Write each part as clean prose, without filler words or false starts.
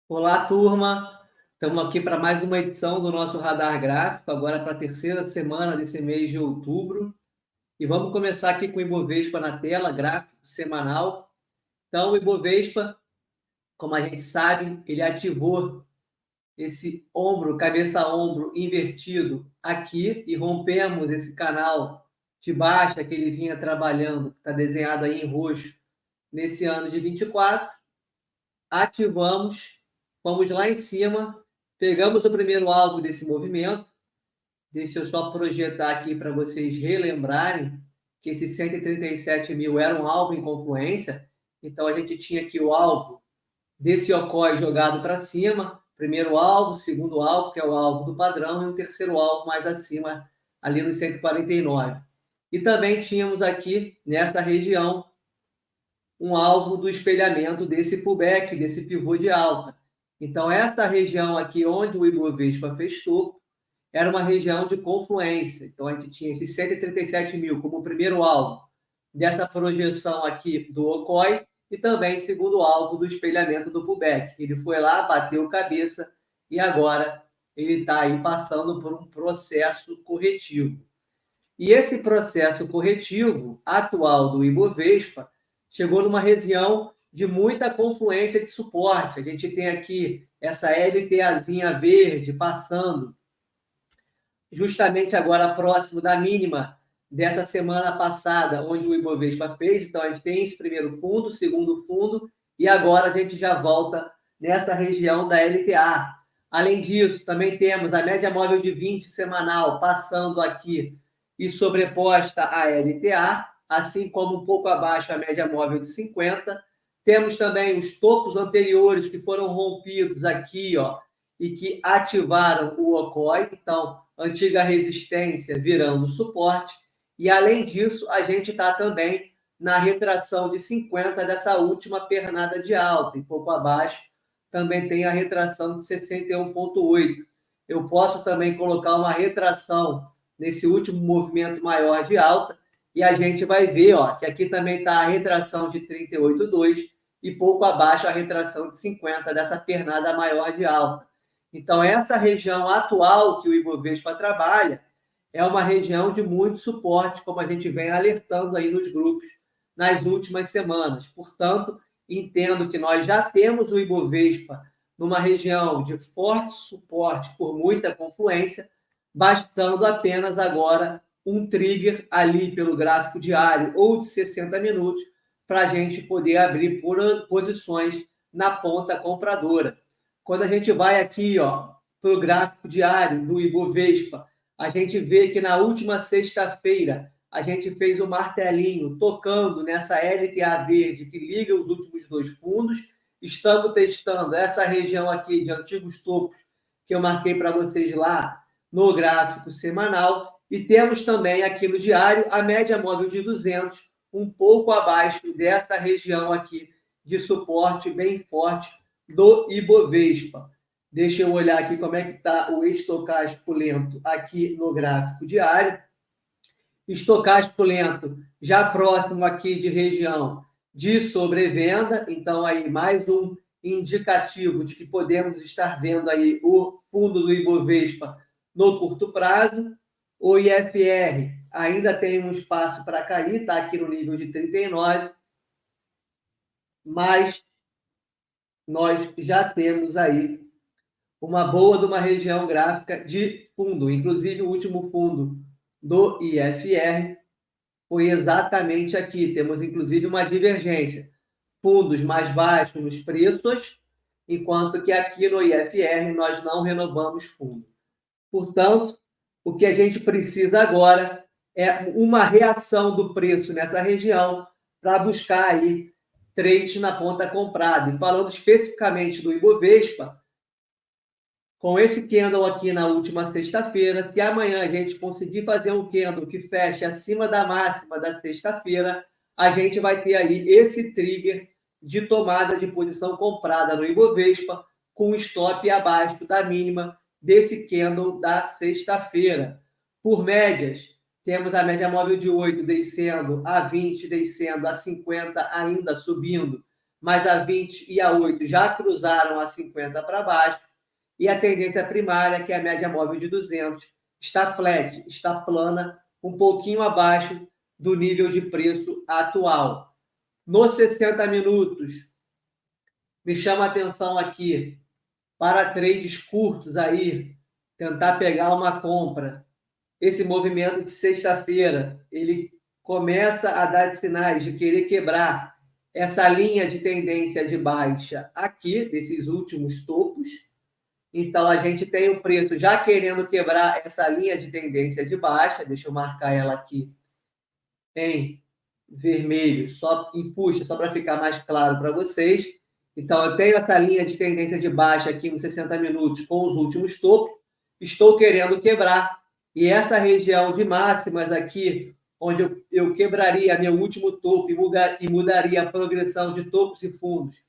Olá, turma! Estamos aqui para mais uma edição do nosso Radar Gráfico, agora para a terceira semana desse mês de outubro. E vamos começar aqui com o Ibovespa na tela, gráfico semanal. Então, o Ibovespa, como a gente sabe, ele ativou esse ombro, cabeça-ombro invertido aqui e rompemos esse canal de baixa que ele vinha trabalhando, que está desenhado aí em roxo, nesse ano de 24. Ativamos, fomos lá em cima, pegamos o primeiro alvo desse movimento. Deixa eu só projetar aqui para vocês relembrarem que esses 137 mil era um alvo em confluência. Então, a gente tinha aqui o alvo desse OCOI jogado para cima, primeiro alvo, segundo alvo, que é o alvo do padrão, e o terceiro alvo mais acima, ali no 149. E também tínhamos aqui, nessa região, um alvo do espelhamento desse pullback, desse pivô de alta. Então, esta região aqui, onde o Ibovespa fez topo, era uma região de confluência. Então, a gente tinha esses 137 mil como primeiro alvo dessa projeção aqui do OCOI e também segundo alvo do espelhamento do pullback. Ele foi lá, bateu cabeça e agora ele está aí passando por um processo corretivo. E esse processo corretivo atual do Ibovespa chegou numa região de muita confluência de suporte. A gente tem aqui essa LTAzinha verde passando justamente agora próximo da mínima dessa semana passada, onde o Ibovespa fez. Então, a gente tem esse primeiro fundo, segundo fundo, e agora a gente já volta nessa região da LTA. Além disso, também temos a média móvel de 20 semanal passando aqui e sobreposta à LTA, assim como um pouco abaixo a média móvel de 50. Temos também os topos anteriores que foram rompidos aqui, ó, e que ativaram o OCOI. Então, antiga resistência virando suporte. E, além disso, a gente está também na retração de 50 dessa última pernada de alta. E pouco abaixo também tem a retração de 61,8. Eu posso também colocar uma retração nesse último movimento maior de alta e a gente vai ver, ó, que aqui também está a retração de 38,2 e pouco abaixo a retração de 50 dessa pernada maior de alta. Então, essa região atual que o Ibovespa trabalha é uma região de muito suporte, como a gente vem alertando aí nos grupos nas últimas semanas. Portanto, entendo que nós já temos o Ibovespa numa região de forte suporte por muita confluência, bastando apenas agora um trigger ali pelo gráfico diário ou de 60 minutos para a gente poder abrir posições na ponta compradora. Quando a gente vai aqui, ó, para o gráfico diário do Ibovespa, a gente vê que na última sexta-feira a gente fez um martelinho tocando nessa LTA verde que liga os últimos dois fundos. Estamos testando essa região aqui de antigos topos que eu marquei para vocês lá no gráfico semanal. E temos também aqui no diário a média móvel de 200, um pouco abaixo dessa região aqui de suporte bem forte do Ibovespa. Deixa eu olhar aqui como é que está o estocástico lento aqui no gráfico diário. Estocástico lento já próximo aqui de região de sobrevenda, então aí mais um indicativo de que podemos estar vendo aí o fundo do Ibovespa no curto prazo. O IFR ainda tem um espaço para cair, está aqui no nível de 39, mas nós já temos aí uma boa de uma região gráfica de fundo. Inclusive, o último fundo do IFR foi exatamente aqui. Temos, inclusive, uma divergência. Fundos mais baixos nos preços, enquanto que aqui no IFR nós não renovamos fundo. Portanto, o que a gente precisa agora é uma reação do preço nessa região para buscar aí trade na ponta comprada. E falando especificamente do Ibovespa, com esse candle aqui na última sexta-feira, se amanhã a gente conseguir fazer um candle que feche acima da máxima da sexta-feira, a gente vai ter aí esse trigger de tomada de posição comprada no Ibovespa com stop abaixo da mínima desse candle da sexta-feira. Por médias, temos a média móvel de 8 descendo, a 20 descendo, a 50 ainda subindo, mas a 20 e a 8 já cruzaram a 50 para baixo, e a tendência primária, que é a média móvel de 200, está flat, está plana, um pouquinho abaixo do nível de preço atual. Nos 60 minutos, me chama a atenção aqui para trades curtos aí, tentar pegar uma compra. Esse movimento de sexta-feira, ele começa a dar sinais de querer quebrar essa linha de tendência de baixa aqui, desses últimos topos. Então, a gente tem o preço já querendo quebrar essa linha de tendência de baixa. Deixa eu marcar ela aqui em vermelho, só em puxa, só para ficar mais claro para vocês. Então, eu tenho essa linha de tendência de baixa aqui nos 60 minutos com os últimos topos. Estou querendo quebrar. E essa região de máximas aqui, onde eu quebraria meu último topo e mudaria a progressão de topos e fundos,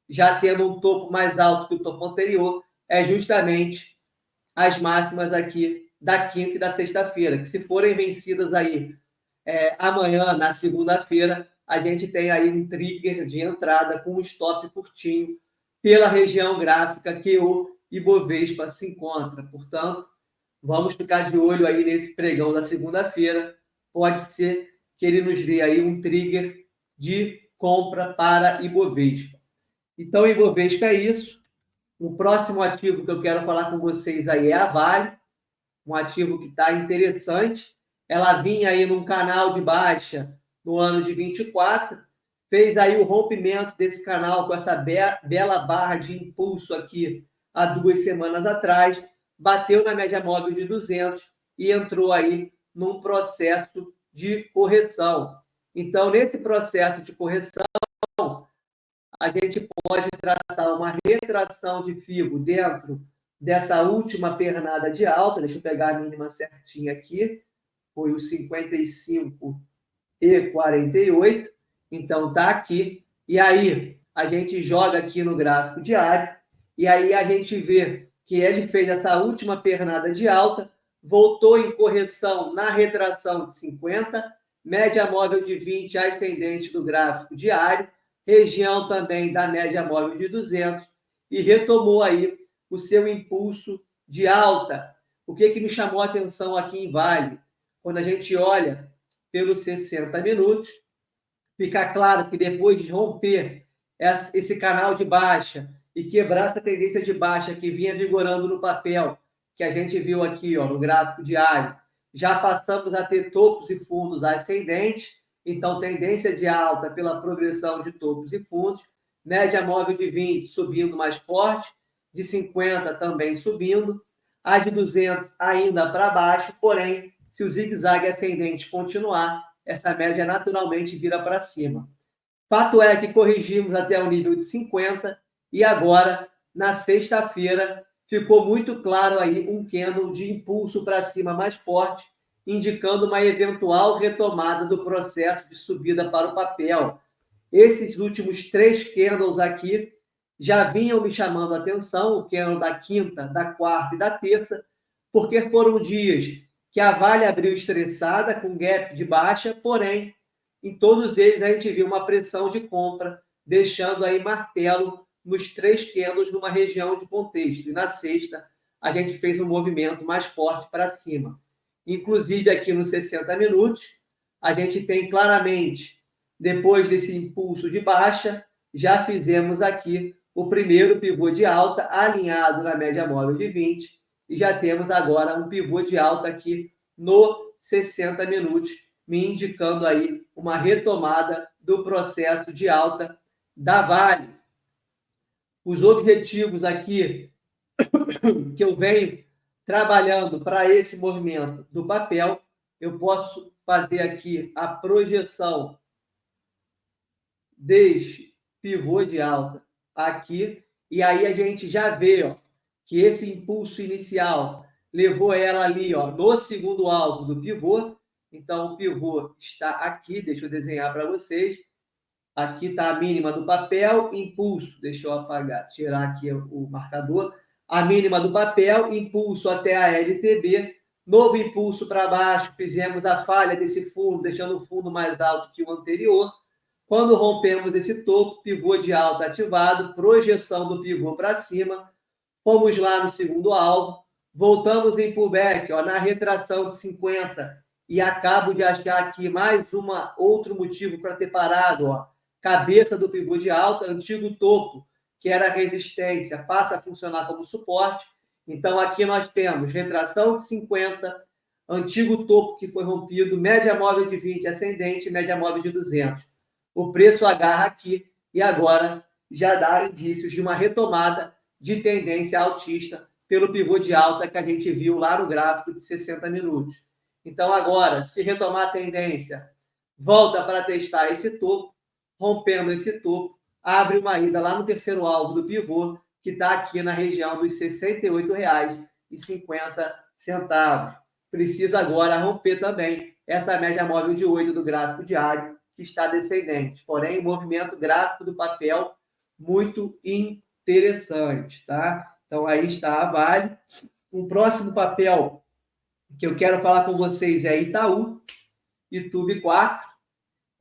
já tendo um topo mais alto que o topo anterior, é justamente as máximas aqui da quinta e da sexta-feira, que se forem vencidas aí amanhã, na segunda-feira, a gente tem aí um trigger de entrada com um stop curtinho pela região gráfica que o Ibovespa se encontra. Portanto, vamos ficar de olho aí nesse pregão da segunda-feira. Pode ser que ele nos dê aí um trigger de compra para Ibovespa. Então, Ibovespa é isso. O próximo ativo que eu quero falar com vocês aí é a Vale, um ativo que está interessante. Ela vinha aí num canal de baixa no ano de 24, fez aí o rompimento desse canal com essa bela barra de impulso aqui há 2 semanas atrás, bateu na média móvel de 200 e entrou aí num processo de correção. Então, nesse processo de correção, a gente pode tratar uma retração de FIBO dentro dessa última pernada de alta. Deixa eu pegar a mínima certinha aqui. Foi o 55,48. Então, está aqui. E aí, a gente joga aqui no gráfico diário. E aí, a gente vê que ele fez essa última pernada de alta, voltou em correção na retração de 50, média móvel de 20 ascendente do gráfico diário, região também da média móvel de 200, e retomou aí o seu impulso de alta. O que me chamou a atenção aqui em Vale? Quando a gente olha pelos 60 minutos, fica claro que depois de romper esse canal de baixa e quebrar essa tendência de baixa que vinha vigorando no papel, que a gente viu aqui no gráfico diário, já passamos a ter topos e fundos ascendentes. Então, tendência de alta pela progressão de topos e fundos, média móvel de 20 subindo mais forte, de 50 também subindo, a de 200 ainda para baixo, porém, se o zigue-zague ascendente continuar, essa média naturalmente vira para cima. Fato é que corrigimos até o nível de 50 e agora, na sexta-feira, ficou muito claro aí um candle de impulso para cima mais forte, indicando uma eventual retomada do processo de subida para o papel. Esses últimos 3 candles aqui já vinham me chamando a atenção, o candle da quinta, da quarta e da terça, porque foram dias que a Vale abriu estressada, com gap de baixa, porém, em todos eles a gente viu uma pressão de compra, deixando aí martelo nos 3 candles numa região de contexto. E na sexta, a gente fez um movimento mais forte para cima. Inclusive, aqui nos 60 minutos, a gente tem claramente, depois desse impulso de baixa, já fizemos aqui o primeiro pivô de alta alinhado na média móvel de 20 e já temos agora um pivô de alta aqui no 60 minutos, me indicando aí uma retomada do processo de alta da Vale. Os objetivos aqui que eu venho trabalhando para esse movimento do papel, eu posso fazer aqui a projeção deste pivô de alta aqui, e aí a gente já vê que esse impulso inicial levou ela ali no segundo alvo do pivô. Então, o pivô está aqui, deixa eu desenhar para vocês. Aqui está a mínima do papel, impulso, deixa eu apagar, tirar aqui o marcador. A mínima do papel, impulso até a LTB, novo impulso para baixo, fizemos a falha desse fundo, deixando o fundo mais alto que o anterior. Quando rompemos esse topo, pivô de alta ativado, projeção do pivô para cima, fomos lá no segundo alvo, voltamos em pullback, ó, na retração de 50, e acabo de achar aqui mais outro motivo para ter parado, ó, cabeça do pivô de alta, antigo topo, que era resistência, passa a funcionar como suporte. Então, aqui nós temos retração de 50, antigo topo que foi rompido, média móvel de 20 ascendente, média móvel de 200. O preço agarra aqui e agora já dá indícios de uma retomada de tendência altista pelo pivô de alta que a gente viu lá no gráfico de 60 minutos. Então, agora, se retomar a tendência, volta para testar esse topo, rompendo esse topo, abre uma ida lá no terceiro alvo do pivô, que está aqui na região dos R$ 68,50. Precisa agora romper também essa média móvel de 8 do gráfico diário, que está descendente. Porém, movimento gráfico do papel muito interessante, tá? Então, aí está a Vale. Um próximo papel que eu quero falar com vocês é Itaú, Itube 4.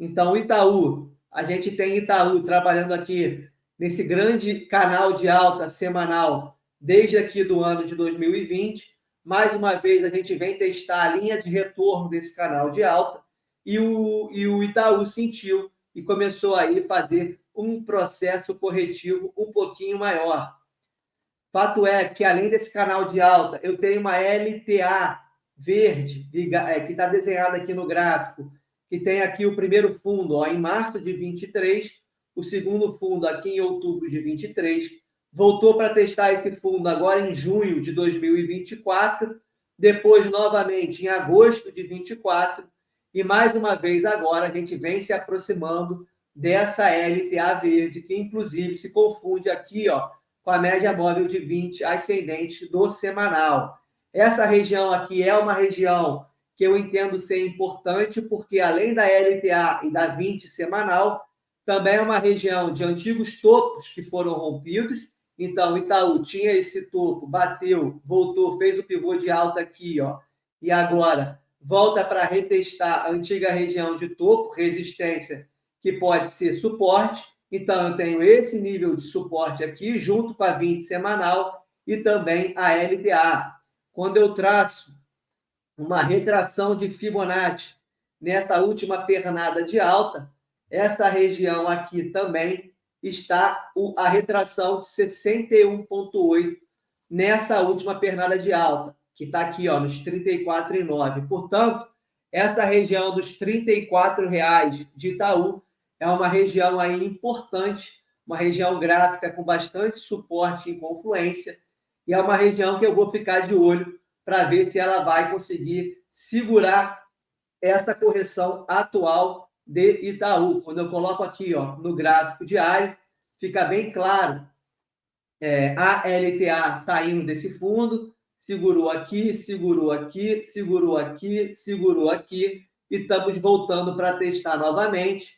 Então, Itaú, a gente tem Itaú trabalhando aqui nesse grande canal de alta semanal desde aqui do ano de 2020. Mais uma vez, a gente vem testar a linha de retorno desse canal de alta e o Itaú sentiu e começou aí a fazer um processo corretivo um pouquinho maior. Fato é que, além desse canal de alta, eu tenho uma LTA verde, que está desenhada aqui no gráfico, que tem aqui o primeiro fundo ó, em março de 23, o segundo fundo aqui em outubro de 23, voltou para testar esse fundo agora em junho de 2024, depois novamente em agosto de 24, e mais uma vez agora a gente vem se aproximando dessa LTA verde, que inclusive se confunde aqui, ó, com a média móvel de 20 ascendente do semanal. Essa região aqui é uma região que eu entendo ser importante, porque além da LTA e da 20 semanal, também é uma região de antigos topos que foram rompidos. Então, Itaú tinha esse topo, bateu, voltou, fez o pivô de alta aqui, ó, e agora volta para retestar a antiga região de topo, resistência, que pode ser suporte. Então, eu tenho esse nível de suporte aqui, junto com a 20 semanal e também a LTA. Quando eu traço uma retração de Fibonacci nessa última pernada de alta, essa região aqui também está a retração de 61,8 nessa última pernada de alta, que está aqui ó, nos R$ 34,9. Portanto, essa região dos R$ 34,00 de Itaú é uma região aí importante, uma região gráfica com bastante suporte em confluência, e é uma região que eu vou ficar de olho para ver se ela vai conseguir segurar essa correção atual de Itaú. Quando eu coloco aqui ó, no gráfico diário, fica bem claro a LTA saindo desse fundo, segurou aqui, segurou aqui, segurou aqui, segurou aqui, e estamos voltando para testar novamente,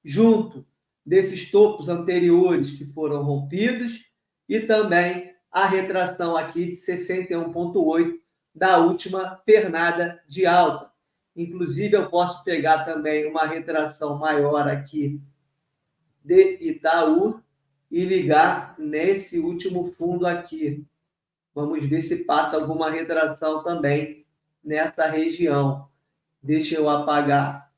junto desses topos anteriores que foram rompidos, e também a retração aqui de 61,8 da última pernada de alta. Inclusive, eu posso pegar também uma retração maior aqui de Itaú e ligar nesse último fundo aqui. Vamos ver se passa alguma retração também nessa região. Deixa eu apagar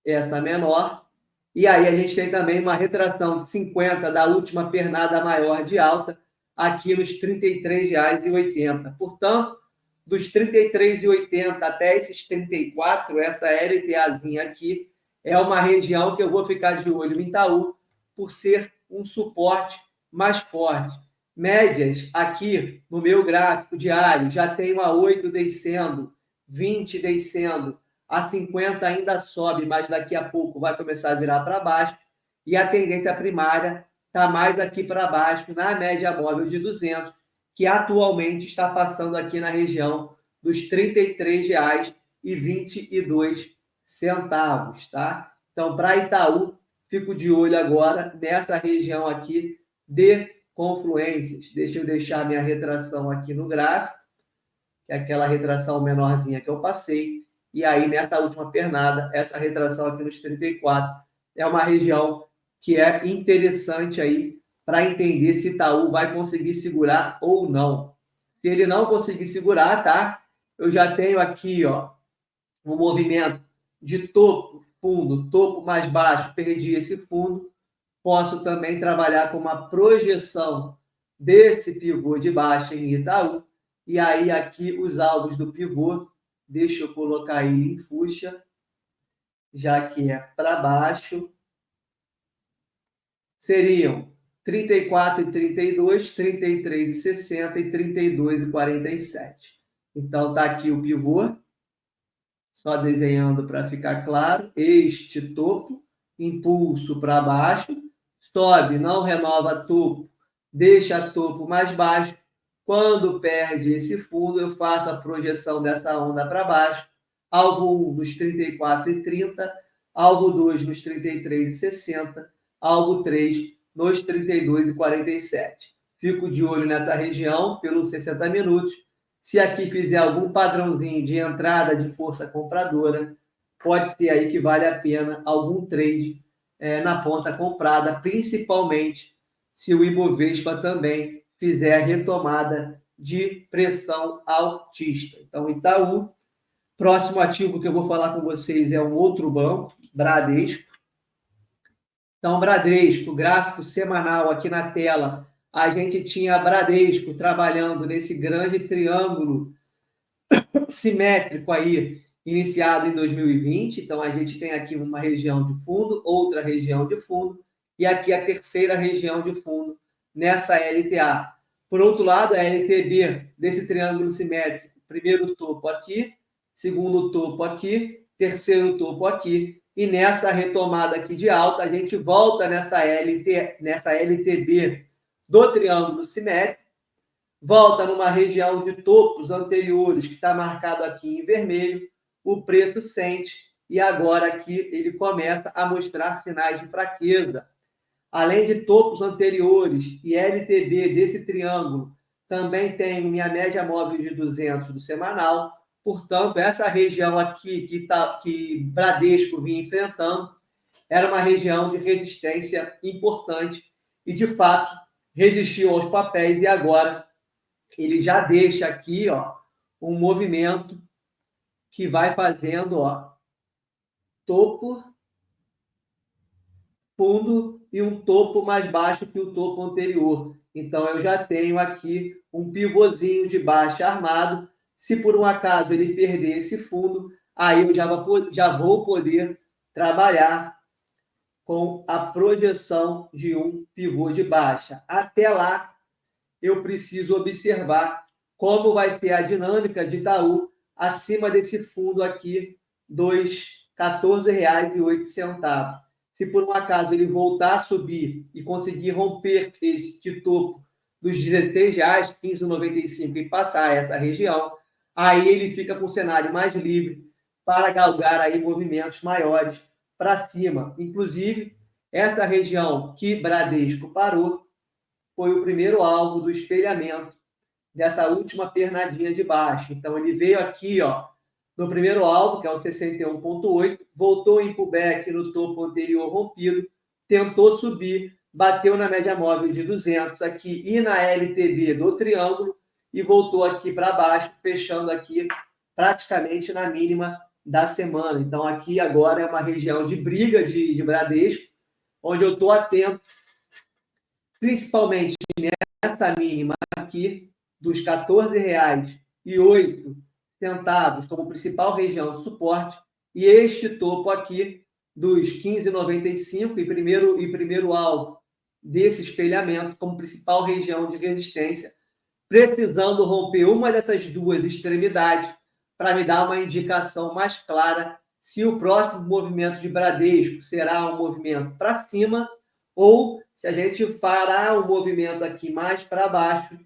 essa menor. E aí a gente tem também uma retração de 50 da última pernada maior de alta, aqui nos R$ 33,80. Portanto, dos R$ 33,80 até esses 34, essa LTAzinha aqui é uma região que eu vou ficar de olho em Itaú, por ser um suporte mais forte. Médias aqui no meu gráfico diário, já tenho a 8 descendo, 20 descendo, a 50 ainda sobe, mas daqui a pouco vai começar a virar para baixo, e a tendência primária está mais aqui para baixo, na média móvel de 200, que atualmente está passando aqui na região dos R$ 33,22, tá? Então, para Itaú, fico de olho agora nessa região aqui de confluências. Deixa eu deixar minha retração aqui no gráfico, que é aquela retração menorzinha que eu passei, e aí nessa última pernada, essa retração aqui nos 34 é uma região que é interessante aí para entender se Itaú vai conseguir segurar ou não. Se ele não conseguir segurar, tá? Eu já tenho aqui, ó, um movimento de topo, fundo, topo mais baixo, perdi esse fundo. Posso também trabalhar com uma projeção desse pivô de baixa em Itaú. E aí, aqui, os alvos do pivô, deixa eu colocar ele em fuxa, já que é para baixo, seriam 34,32, 33,60 e 32,47. Então, está aqui o pivô, só desenhando para ficar claro, este topo, impulso para baixo, sobe, não renova topo, deixa topo mais baixo. Quando perde esse fundo, eu faço a projeção dessa onda para baixo, alvo 1 nos 34,30, alvo 2 nos 33,60, alvo 3 nos 32,47. Fico de olho nessa região pelos 60 minutos. Se aqui fizer algum padrãozinho de entrada de força compradora, pode ser aí que vale a pena algum trade na ponta comprada, principalmente se o Ibovespa também fizer a retomada de pressão altista. Então, Itaú. Próximo ativo que eu vou falar com vocês é um outro banco, Bradesco. Então, Bradesco, gráfico semanal aqui na tela, a gente tinha Bradesco trabalhando nesse grande triângulo simétrico aí, iniciado em 2020. Então, a gente tem aqui uma região de fundo, outra região de fundo, e aqui a terceira região de fundo nessa LTA. Por outro lado, a LTB desse triângulo simétrico, primeiro topo aqui, segundo topo aqui, terceiro topo aqui, e nessa retomada aqui de alta, a gente volta nessa LTB do triângulo simétrico, volta numa região de topos anteriores, que está marcado aqui em vermelho, o preço sente, e agora aqui ele começa a mostrar sinais de fraqueza. Além de topos anteriores e LTB desse triângulo, também tem minha média móvel de 200 do semanal. Portanto, essa região aqui que Bradesco vinha enfrentando era uma região de resistência importante e, de fato, resistiu aos papéis e agora ele já deixa aqui, ó, um movimento que vai fazendo, ó, topo, fundo e um topo mais baixo que o topo anterior. Então, eu já tenho aqui um pivôzinho de baixa armado. Se por um acaso ele perder esse fundo, aí eu já vou poder trabalhar com a projeção de um pivô de baixa. Até lá, eu preciso observar como vai ser a dinâmica de Itaú acima desse fundo aqui dos R$ 14,08. Se por um acaso ele voltar a subir e conseguir romper este topo dos R$ 16,00, 15,95 e passar essa região, aí ele fica com o cenário mais livre para galgar aí movimentos maiores para cima. Inclusive, essa região que Bradesco parou foi o primeiro alvo do espelhamento dessa última pernadinha de baixo. Então, ele veio aqui, ó, no primeiro alvo, que é o 61,8, voltou em pullback no topo anterior rompido, tentou subir, bateu na média móvel de 200 aqui e na LTB do triângulo e voltou aqui para baixo, fechando aqui praticamente na mínima da semana. Então, aqui agora é uma região de briga de Bradesco, onde eu estou atento, principalmente nessa mínima aqui, dos R$ 14,08 como principal região de suporte, e este topo aqui dos 15,95 e primeiro alvo desse espelhamento como principal região de resistência, precisando romper uma dessas duas extremidades para me dar uma indicação mais clara se o próximo movimento de Bradesco será um movimento para cima ou se a gente fará um movimento aqui mais para baixo,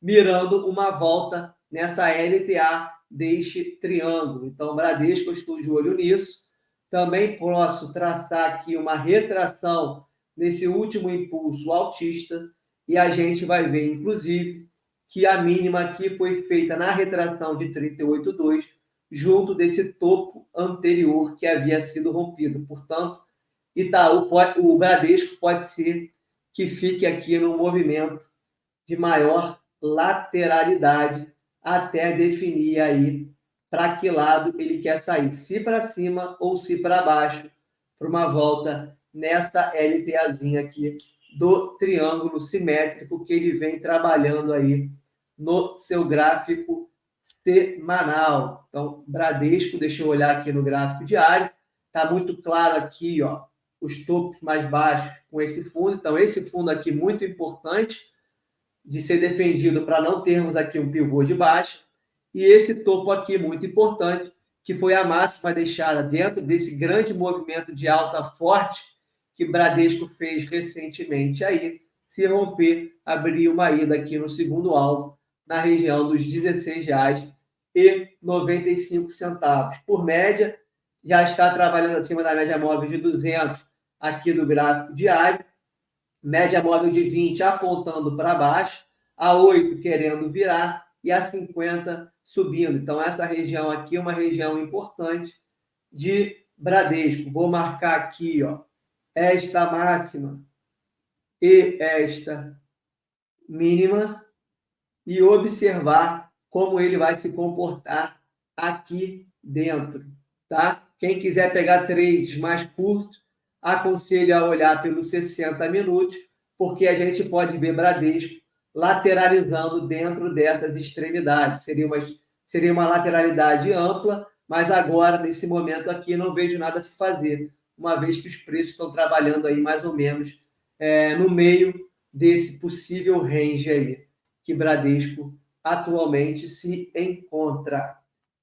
mirando uma volta nessa LTA deste triângulo. Então, Bradesco, eu estou de olho nisso. Também posso traçar aqui uma retração nesse último impulso altista e a gente vai ver, inclusive, que a mínima aqui foi feita na retração de 38,2, junto desse topo anterior que havia sido rompido. Portanto, o Bradesco pode ser que fique aqui no movimento de maior lateralidade até definir aí para que lado ele quer sair, se para cima ou se para baixo, para uma volta nessa LTAzinha aqui do triângulo simétrico que ele vem trabalhando aí no seu gráfico semanal. Então, Bradesco, deixa eu olhar aqui no gráfico diário, está muito claro aqui, ó, os topos mais baixos com esse fundo. Então, esse fundo aqui muito importante de ser defendido para não termos aqui um pivô de baixa. E esse topo aqui muito importante, que foi a máxima deixada dentro desse grande movimento de alta forte que Bradesco fez recentemente aí, se romper, abrir uma ida aqui no segundo alvo, na região dos R$ 16,95. Por média, já está trabalhando acima da média móvel de 200 aqui do gráfico diário, média móvel de 20 apontando para baixo, a 8 querendo virar e a 50 subindo. Então, essa região aqui é uma região importante de Bradesco. Vou marcar aqui, ó, esta máxima e esta mínima e observar como ele vai se comportar aqui dentro, tá? Quem quiser pegar trades mais curtos, aconselho a olhar pelos 60 minutos, porque a gente pode ver Bradesco lateralizando dentro dessas extremidades. Seria uma lateralidade ampla, mas agora, nesse momento aqui, não vejo nada a se fazer, uma vez que os preços estão trabalhando aí mais ou menos no meio desse possível range aí que Bradesco atualmente se encontra.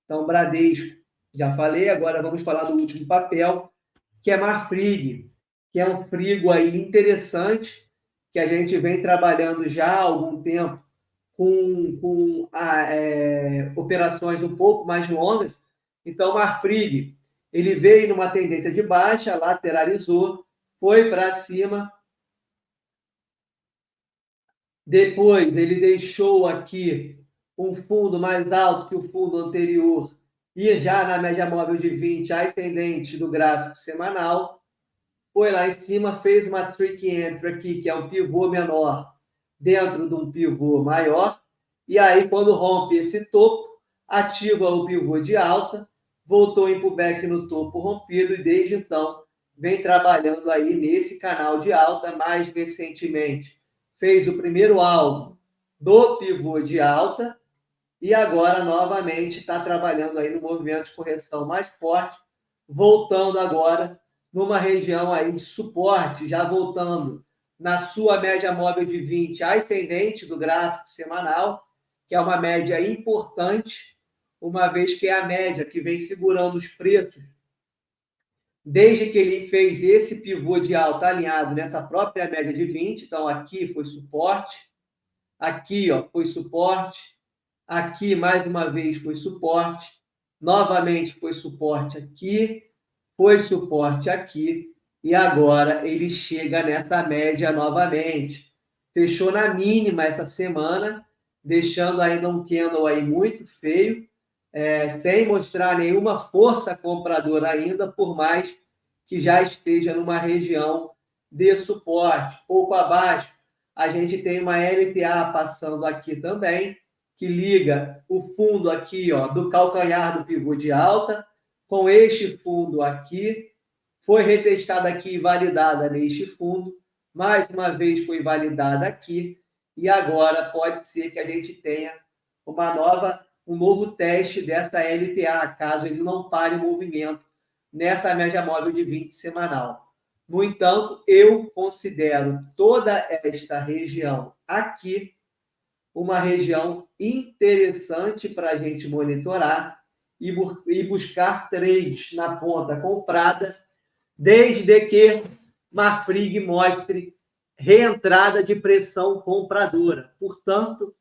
Então, Bradesco, já falei, agora vamos falar do último papel, que é Marfrig, que é um frigo aí interessante, que a gente vem trabalhando já há algum tempo com operações um pouco mais longas. Então, Marfrig, ele veio numa tendência de baixa, lateralizou, foi para cima. Depois, ele deixou aqui um fundo mais alto que o fundo anterior e já na média móvel de 20 ascendente do gráfico semanal. Foi lá em cima, fez uma trick entry aqui, que é um pivô menor dentro de um pivô maior. E aí, quando rompe esse topo, ativa o pivô de alta, voltou em pullback no topo rompido e desde então vem trabalhando aí nesse canal de alta. Mais recentemente, fez o primeiro alvo do pivô de alta e agora novamente está trabalhando aí no movimento de correção mais forte, voltando agora numa região aí de suporte, já voltando na sua média móvel de 20 ascendente do gráfico semanal, que é uma média importante, uma vez que é a média que vem segurando os preços desde que ele fez esse pivô de alta alinhado nessa própria média de 20. Então, aqui foi suporte, aqui ó, foi suporte, aqui mais uma vez foi suporte, novamente foi suporte aqui, foi suporte aqui, e agora ele chega nessa média novamente. Fechou na mínima essa semana, deixando ainda um candle aí muito feio, sem mostrar nenhuma força compradora ainda, por mais que já esteja numa região de suporte. Pouco abaixo, a gente tem uma LTA passando aqui também, que liga o fundo aqui ó, do calcanhar do pivô de alta com este fundo aqui. Foi retestada aqui e validada neste fundo. Mais uma vez foi validada aqui. E agora pode ser que a gente tenha um novo teste dessa LTA, caso ele não pare o movimento nessa média móvel de 20 semanal. No entanto, eu considero toda esta região aqui uma região interessante para a gente monitorar e buscar trades na ponta comprada, desde que Marfrig mostre reentrada de pressão compradora. Portanto,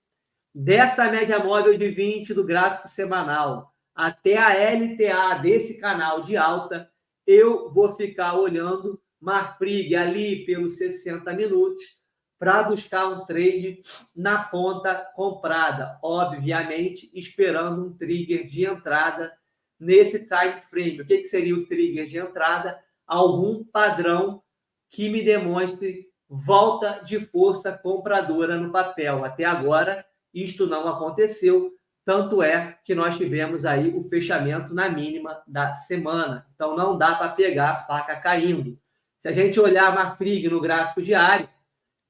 dessa média móvel de 20 do gráfico semanal até a LTA desse canal de alta, eu vou ficar olhando Marfrig ali pelos 60 minutos para buscar um trade na ponta comprada, obviamente esperando um trigger de entrada nesse time frame. O que seria o trigger de entrada? algum padrão que me demonstre volta de força compradora no papel. Até agora, isto não aconteceu, tanto é que nós tivemos aí o fechamento na mínima da semana. Então, não dá para pegar a faca caindo. Se a gente olhar a Marfrig no gráfico diário,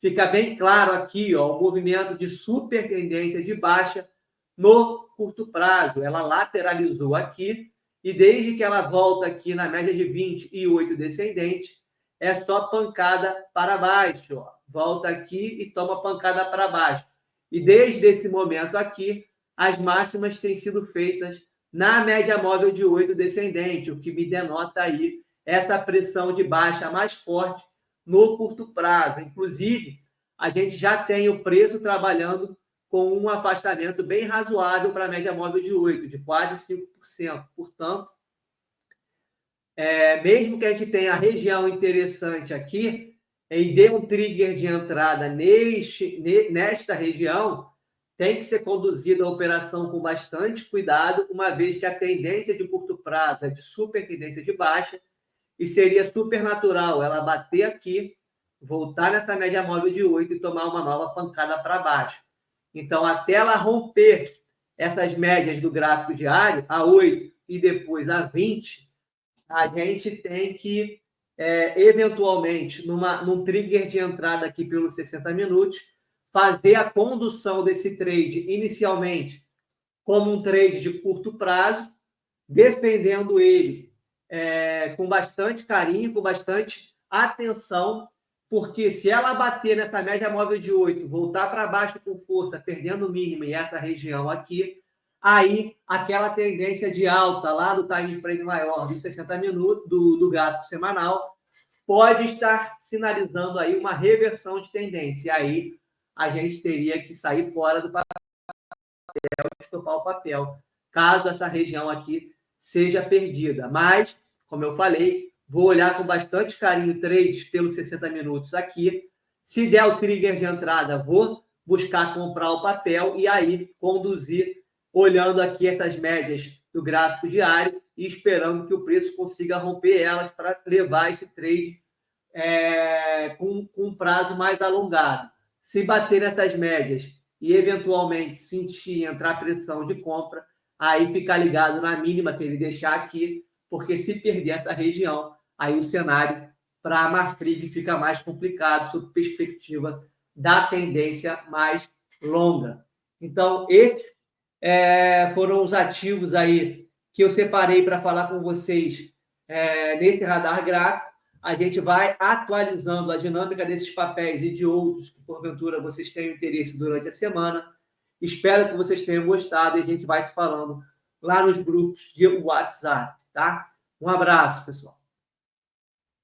fica bem claro aqui, ó, o movimento de super tendência de baixa no curto prazo. Ela lateralizou aqui e desde que ela volta aqui na média de 20 e 8 descendente, é só pancada para baixo. Ó. Volta aqui e toma pancada para baixo. E desde esse momento aqui, as máximas têm sido feitas na média móvel de 8 descendente, o que me denota aí essa pressão de baixa mais forte no curto prazo. Inclusive, a gente já tem o preço trabalhando com um afastamento bem razoável para a média móvel de 8, de quase 5%. Portanto, mesmo que a gente tenha a região interessante aqui, e dê um trigger de entrada nesta região, tem que ser conduzida a operação com bastante cuidado, uma vez que a tendência de curto prazo é de super tendência de baixa, e seria super natural ela bater aqui, voltar nessa média móvel de 8 e tomar uma nova pancada para baixo. Então, até ela romper essas médias do gráfico diário, a 8 e depois a 20, a gente tem que, eventualmente, num trigger de entrada aqui pelos 60 minutos, fazer a condução desse trade inicialmente como um trade de curto prazo, defendendo ele com bastante carinho, com bastante atenção, porque se ela bater nessa média móvel de 8, voltar para baixo com força, perdendo o mínimo e essa região aqui, aí aquela tendência de alta lá do time frame maior de 60 minutos, do gráfico semanal, pode estar sinalizando aí uma reversão de tendência. E aí a gente teria que sair fora do papel, estopar o papel, caso essa região aqui seja perdida. Mas, como eu falei, vou olhar com bastante carinho trades pelos 60 minutos aqui. Se der o trigger de entrada, vou buscar comprar o papel e aí conduzir, olhando aqui essas médias do gráfico diário e esperando que o preço consiga romper elas para levar esse trade com um prazo mais alongado. Se bater nessas médias e eventualmente sentir entrar pressão de compra, aí ficar ligado na mínima que ele deixar aqui, porque se perder essa região, aí o cenário para a Marfrig fica mais complicado sob perspectiva da tendência mais longa. Então, esses foram os ativos aí que eu separei para falar com vocês nesse radar gráfico. A gente vai atualizando a dinâmica desses papéis e de outros que, porventura, vocês tenham interesse durante a semana. Espero que vocês tenham gostado e a gente vai se falando lá nos grupos de WhatsApp, tá? Um abraço, pessoal.